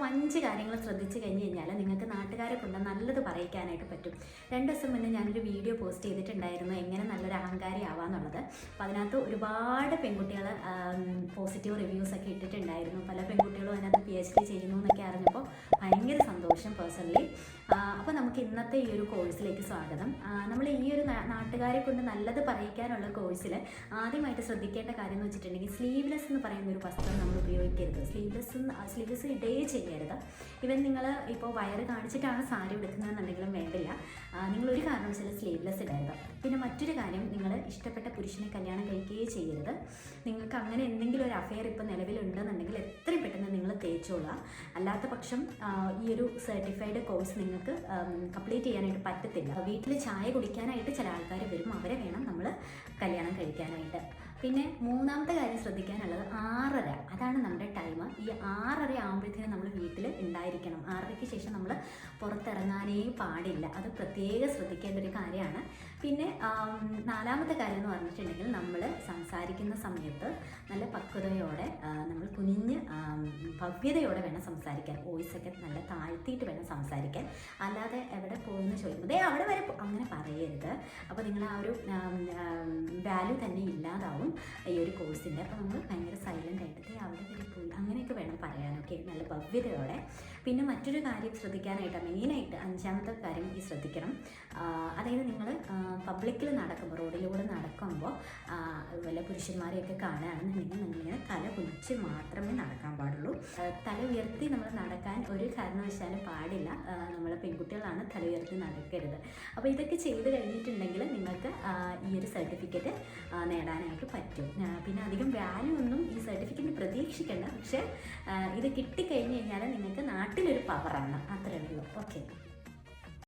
5 കാര്യങ്ങൾ ശ്രദ്ധിച്ചു കഴിഞ്ഞ് കഴിഞ്ഞാൽ നിങ്ങൾക്ക് നാട്ടുകാരെ കൊണ്ട് നല്ലത് പറയിക്കാനായിട്ട് പറ്റും. 2 ദിവസം മുന്നേ ഞാനൊരു വീഡിയോ പോസ്റ്റ് ചെയ്തിട്ടുണ്ടായിരുന്നു എങ്ങനെ നല്ലൊരു അഹങ്കാരി ആവാന്നുള്ളത്. അപ്പോൾ അതിനകത്ത് ഒരുപാട് പെൺകുട്ടികൾ പോസിറ്റീവ് റിവ്യൂസൊക്കെ ഇട്ടിട്ടുണ്ടായിരുന്നു. പല പെൺകുട്ടികളും അതിനകത്ത് PhD ചെയ്യുന്നു എന്നൊക്കെ അറിഞ്ഞപ്പോൾ ഭയങ്കര സന്തോഷം പേഴ്സണലി. അപ്പോൾ നമുക്ക് ഇന്നത്തെ ഈ ഒരു കോഴ്സിലേക്ക് സ്വാഗതം. നമ്മൾ ഈ ഒരു നാട്ടുകാരെ കൊണ്ട് നല്ലത് പറയിക്കാനുള്ള കോഴ്സിൽ ആദ്യമായിട്ട് ശ്രദ്ധിക്കേണ്ട കാര്യം എന്ന് വെച്ചിട്ടുണ്ടെങ്കിൽ സ്ലീവ്ലെസ് എന്ന് പറയുന്ന ഒരു വസ്ത്രം നമ്മൾ ഉപയോഗിക്കരുത്. സ്ലീവ്ലെസ് ഇടേ ചെയ്യരുത്. ഇവൻ നിങ്ങൾ ഇപ്പോൾ വയറ് കാണിച്ചിട്ടാണ് സാരി എടുക്കുന്നതെന്നുണ്ടെങ്കിലും വേണ്ടില്ല, നിങ്ങളൊരു കാരണവശാലും സ്ലീവ്ലെസ് ഇടരുത്. പിന്നെ മറ്റൊരു കാര്യം, നിങ്ങൾ ഇഷ്ടപ്പെട്ട പുരുഷനെ കല്യാണം കഴിക്കുകയേ ചെയ്യരുത്. നിങ്ങൾക്ക് അങ്ങനെ എന്തെങ്കിലും ഒരു അഫെയർ ഇപ്പോൾ നിലവിലുണ്ടെന്നുണ്ടെങ്കിൽ എത്രയും പെട്ടെന്ന് നിങ്ങൾ തേച്ചോളുക. അല്ലാത്ത പക്ഷം ഈ ഒരു സർട്ടിഫൈഡ് കോഴ്സ് നിങ്ങൾക്ക് കംപ്ലീറ്റ് ചെയ്യാനായിട്ട് പറ്റത്തില്ല. വീട്ടിൽ ചായ കുടിക്കാനായിട്ട് ചില ആൾക്കാർ വരും, അവരെ വേണം നമ്മൾ കല്യാണം കഴിക്കാനായിട്ട്. പിന്നെ മൂന്നാമത്തെ കാര്യം ശ്രദ്ധിക്കാനുള്ളത് 6:30, അതാണ് നമ്മുടെ ടൈം. ഈ 6:30 ആകുമ്പോഴത്തേനും നമ്മൾ വീട്ടിൽ ഉണ്ടായിരിക്കണം. 6:30ക്ക് ശേഷം നമ്മൾ പുറത്തിറങ്ങാനേ പാടില്ല. അത് പ്രത്യേകം ശ്രദ്ധിക്കേണ്ട ഒരു കാര്യമാണ്. പിന്നെ നാലാമത്തെ കാര്യം എന്ന് പറഞ്ഞിട്ടുണ്ടെങ്കിൽ നമ്മൾ സംസാരിക്കുന്ന സമയത്ത് നല്ല പക്വതയോടെ നമ്മൾ കുനിഞ്ഞ് ഭവ്യതയോടെ വേണം സംസാരിക്കാൻ. വോയിസൊക്കെ നല്ല താഴ്ത്തിയിട്ട് വേണം സംസാരിക്കാൻ. അല്ലാതെ എവിടെ പോകുമെന്ന് ചോദിക്കുമ്പോൾ അവിടെ വരെ അങ്ങനെ പറയരുത്. അപ്പോൾ നിങ്ങൾ ആ ഒരു വാല്യൂ തന്നെ ഇല്ലാതാവും ഈ ഒരു കോഴ്സിൻ്റെ. അപ്പോൾ നമ്മൾ ഭയങ്കര സൈലൻ്റ് ആയിട്ട് അവിടെ വരെ പോയി അങ്ങനെയൊക്കെ വേണം പറയാനൊക്കെ, നല്ല ഭവ്യതയോടെ. പിന്നെ മറ്റൊരു കാര്യം ശ്രദ്ധിക്കാനായിട്ട്, മെയിനായിട്ട് 5ാമത്തെ കാര്യം ഈ ശ്രദ്ധിക്കണം. അതായത് നിങ്ങൾ പബ്ലിക്കിൽ നടക്കുമ്പോൾ, റോഡിലൂടെ നടക്കുമ്പോൾ വല്ല പുരുഷന്മാരെയൊക്കെ കാണുകയാണെന്നുണ്ടെങ്കിൽ നിങ്ങളിങ്ങനെ തല കുനിച്ച് മാത്രമേ നടക്കാൻ പാടുള്ളൂ. തല ഉയർത്തി നമ്മൾ നടക്കാൻ ഒരു കാരണവശാലും പാടില്ല. നമ്മൾ പെൺകുട്ടികളാണ്, തല ഉയർത്തി നടക്കരുത്. അപ്പോൾ ഇതൊക്കെ ചെയ്ത് കഴിഞ്ഞിട്ടുണ്ടെങ്കിൽ നിങ്ങൾക്ക് ഈ ഒരു സർട്ടിഫിക്കറ്റ് നേടാനായിട്ട് പറ്റും. പിന്നെ അധികം വാല്യൂ ഒന്നും ഈ സർട്ടിഫിക്കറ്റിന് പ്രതീക്ഷിക്കേണ്ട. പക്ഷേ ഇത് കിട്ടിക്കഴിഞ്ഞ് കഴിഞ്ഞാൽ നിങ്ങൾക്ക് നാട്ടിലൊരു പവറാണ്, അത്രയേ ഉള്ളൂ. ഓക്കെ.